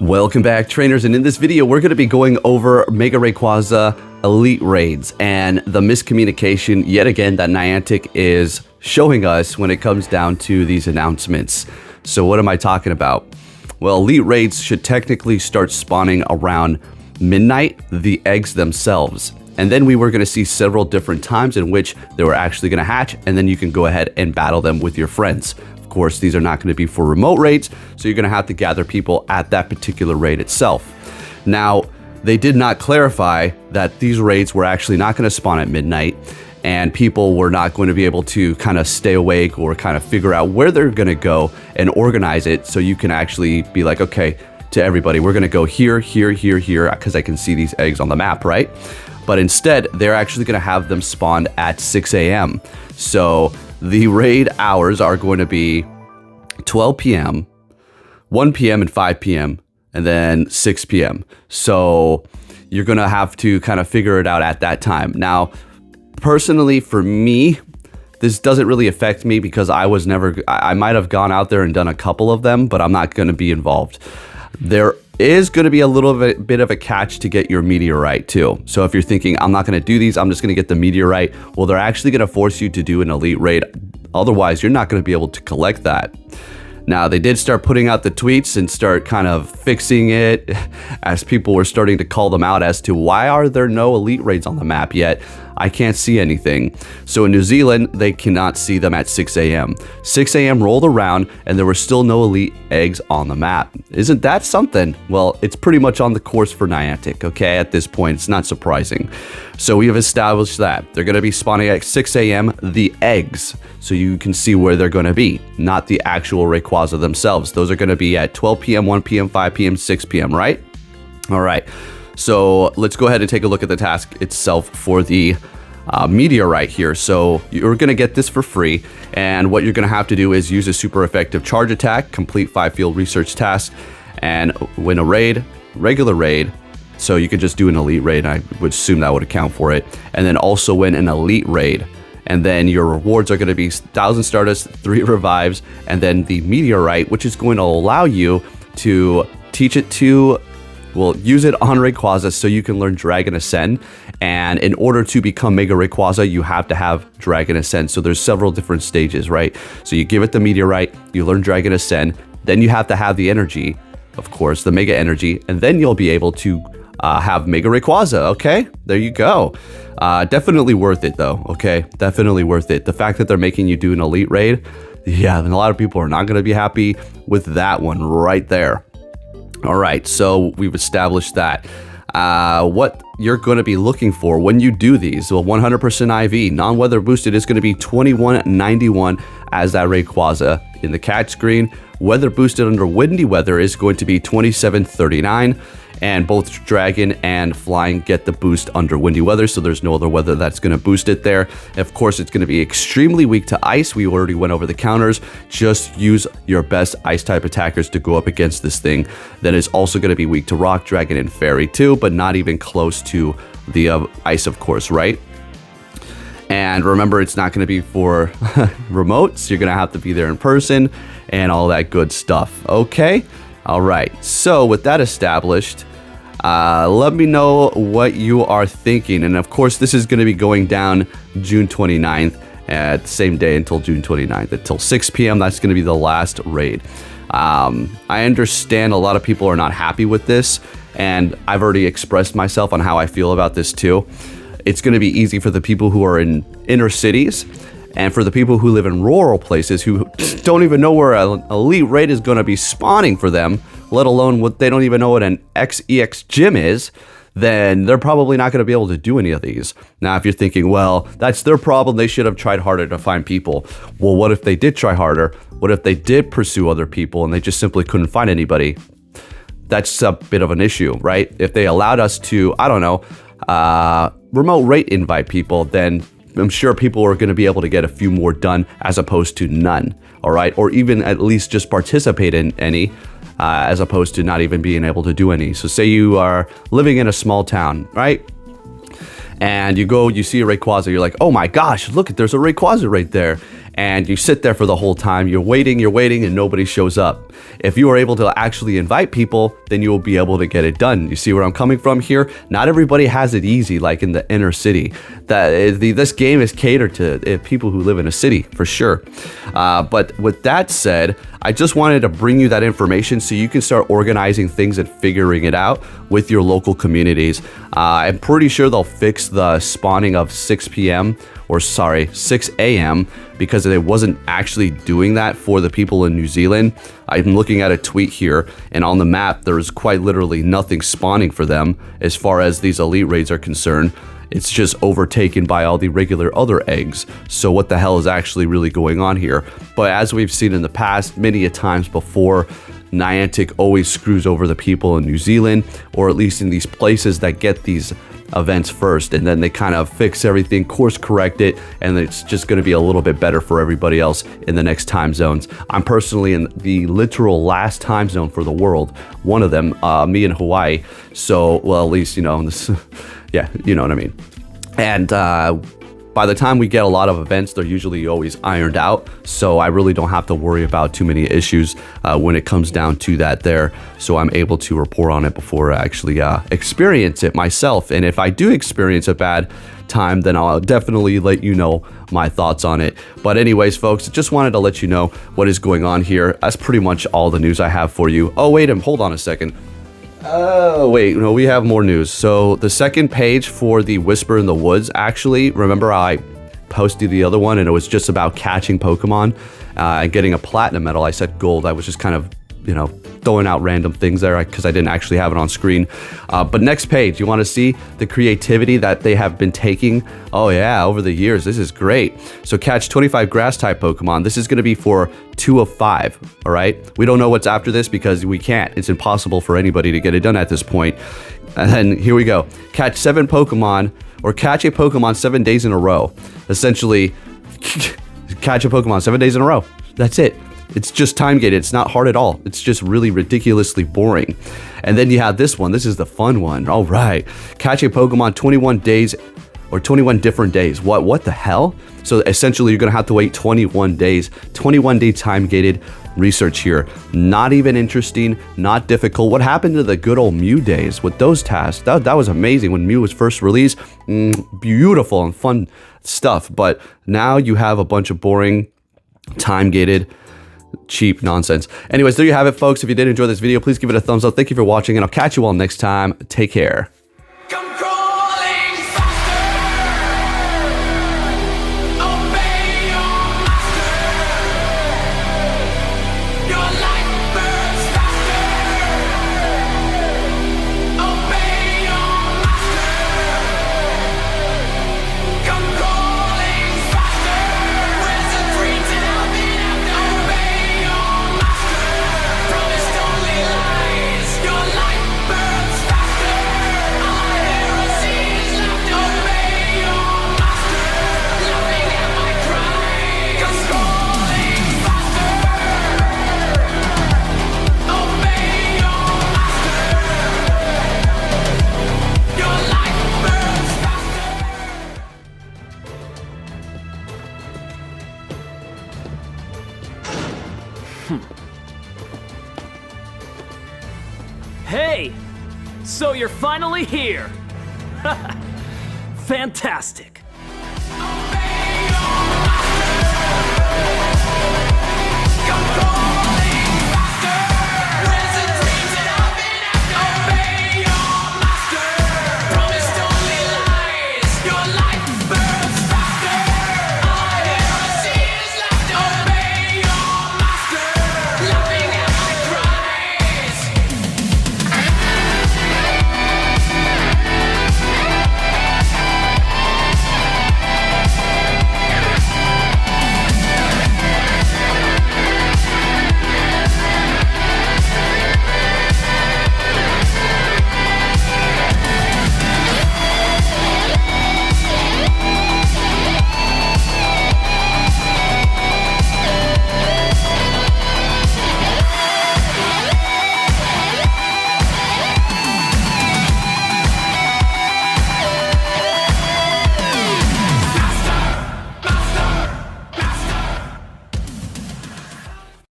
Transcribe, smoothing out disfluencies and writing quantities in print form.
Welcome back, trainers, and in this video we're going to be going over Mega Rayquaza Elite Raids and the miscommunication yet again that Niantic is showing us when it comes down to these announcements. So what am I talking about? Well, Elite Raids should technically start spawning around midnight, the eggs themselves. And then we were going to see several different times in which they were actually going to hatch, and then you can go ahead and battle them with your friends. Of course, these are not going to be for remote raids, so you're going to have to gather people at that particular raid itself. Now, they did not clarify that these raids were actually not going to spawn at midnight, and people were not going to be able to kind of stay awake or kind of figure out where they're going to go and organize it so you can actually be like, okay, to everybody, we're going to go here, here, here, here, because I can see these eggs on the map, right? But instead, they're actually going to have them spawned at 6 a.m. So the raid hours are going to be 12 p.m., 1 p.m., and 5 p.m., and then 6 p.m. So you're going to have to kind of figure it out at that time. Now, personally, for me, this doesn't really affect me because I might have gone out there and done a couple of them, but I'm not going to be involved. There is going to be a little bit of a catch to get your meteorite too. So if you're thinking, I'm not going to do these, I'm just going to get the meteorite. Well, they're actually going to force you to do an elite raid. Otherwise, you're not going to be able to collect that. Now, they did start putting out the tweets and start kind of fixing it as people were starting to call them out as to why are there no elite raids on the map yet? I can't see anything. So in New Zealand, they cannot see them at 6 a.m. 6 a.m. rolled around and there were still no elite eggs on the map. Isn't that something? Well, it's pretty much on the course for Niantic, okay? At this point, it's not surprising. So we have established that they're going to be spawning at 6 a.m. the eggs, so you can see where they're going to be, not the actual Rayquaza themselves. Those are going to be at 12 p.m., 1 p.m., 5 p.m., 6 p.m., right? All right. So let's go ahead and take a look at the task itself for the meteorite here. So you're going to get this for free, and what you're going to have to do is use a super effective charge attack, complete 5 field research tasks, and win a raid, regular raid. So you could just do an elite raid. I would assume that would account for it, and then also win an elite raid. And then your rewards are going to be 1,000 Stardust, 3 revives, and then the meteorite, which is going to allow you to teach it to, well, use it on Rayquaza so you can learn Dragon Ascend. And in order to become Mega Rayquaza, you have to have Dragon Ascend. So there's several different stages, right? So you give it the meteorite, you learn Dragon Ascend, then you have to have the energy, of course, the Mega Energy, and then you'll be able to have Mega Rayquaza, okay? There you go. Definitely worth it though, okay? Definitely worth it. The fact that they're making you do an elite raid, yeah, then a lot of people are not going to be happy with that one right there. All right, so we've established that. What you're going to be looking for when you do these, well, 100% IV, non-weather boosted is going to be 2191 as that Rayquaza in the catch screen. Weather boosted under windy weather is going to be 2739. And both Dragon and Flying get the boost under windy weather, so there's no other weather that's going to boost it there. Of course, it's going to be extremely weak to ice. We already went over the counters. Just use your best ice-type attackers to go up against this thing. Then it's also going to be weak to Rock, Dragon, and Fairy too, but not even close to the ice, of course, right? And remember, it's not going to be for remotes. You're going to have to be there in person and all that good stuff, okay? All right, so with that established, let me know what you are thinking. And of course, this is going to be going down June 29th at the same day until June 29th, until 6 p.m. That's going to be the last raid. I understand a lot of people are not happy with this, and I've already expressed myself on how I feel about this too. It's going to be easy for the people who are in inner cities, and for the people who live in rural places who don't even know where an elite raid is going to be spawning for them, let alone what they don't even know what an XEX gym is, then they're probably not going to be able to do any of these. Now, if you're thinking, well, that's their problem, they should have tried harder to find people. Well, what if they did try harder? What if they did pursue other people and they just simply couldn't find anybody? That's a bit of an issue, right? If they allowed us to, I don't know, remote rate invite people, then I'm sure people are going to be able to get a few more done as opposed to none, all right? Or even at least just participate in any as opposed to not even being able to do any. So say you are living in a small town, right? And you see a Rayquaza, you're like, oh my gosh, look, there's a Rayquaza right there. and you sit there for the whole time. You're waiting, and nobody shows up. If you are able to actually invite people, then you will be able to get it done. You see where I'm coming from here? Not everybody has it easy like in the inner city. This game is catered to people who live in a city, for sure. But with that said, I just wanted to bring you that information so you can start organizing things and figuring it out with your local communities. I'm pretty sure they'll fix the spawning of 6 a.m. because it wasn't actually doing that for the people in New Zealand. I'm looking at a tweet here, and on the map, there is quite literally nothing spawning for them as far as these elite raids are concerned. It's just overtaken by all the regular other eggs. So what the hell is actually really going on here? But as we've seen in the past, many a times before, Niantic always screws over the people in New Zealand, or at least in these places that get these events first, and then they kind of fix everything, course correct it, and it's just going to be a little bit better for everybody else in the next time zones. I'm personally in the literal last time zone for the world, one of them, me in Hawaii. So, well, at least, you know, this, yeah, you know what I mean. And by the time we get a lot of events, they're usually always ironed out. So I really don't have to worry about too many issues when it comes down to that there. So I'm able to report on it before I actually experience it myself. And if I do experience a bad time, then I'll definitely let you know my thoughts on it. But anyways, folks, just wanted to let you know what is going on here. That's pretty much all the news I have for you. Oh, wait, hold on a second. Oh, wait, no, we have more news. So the second page for the Whisper in the Woods, actually, remember I posted the other one and it was just about catching Pokemon and getting a platinum medal. I said gold. I was just kind of, you know, throwing out random things there because I didn't actually have it on screen. But next page, you want to see the creativity that they have been taking? Oh yeah, over the years, this is great. So catch 25 grass type Pokemon. This is going to be for 2 of 5, all right? We don't know what's after this because we can't. It's impossible for anybody to get it done at this point. And then here we go. Catch 7 Pokemon, or catch a Pokemon 7 days in a row. Essentially, catch a Pokemon 7 days in a row. That's it. It's just time gated. It's not hard at all. It's just really ridiculously boring. And then you have this one. This is the fun one. All right. Catch a Pokemon 21 days or 21 different days. What the hell? So essentially you're going to have to wait 21 days. 21-day time gated research here. Not even interesting, not difficult. What happened to the good old Mew days with those tasks? That was amazing when Mew was first released. Beautiful and fun stuff. But now you have a bunch of boring, time gated, cheap nonsense. Anyways, there you have it, folks. If you did enjoy this video, please give it a thumbs up. Thank you for watching, and I'll catch you all next time. Take care. Hey! So you're finally here! Fantastic!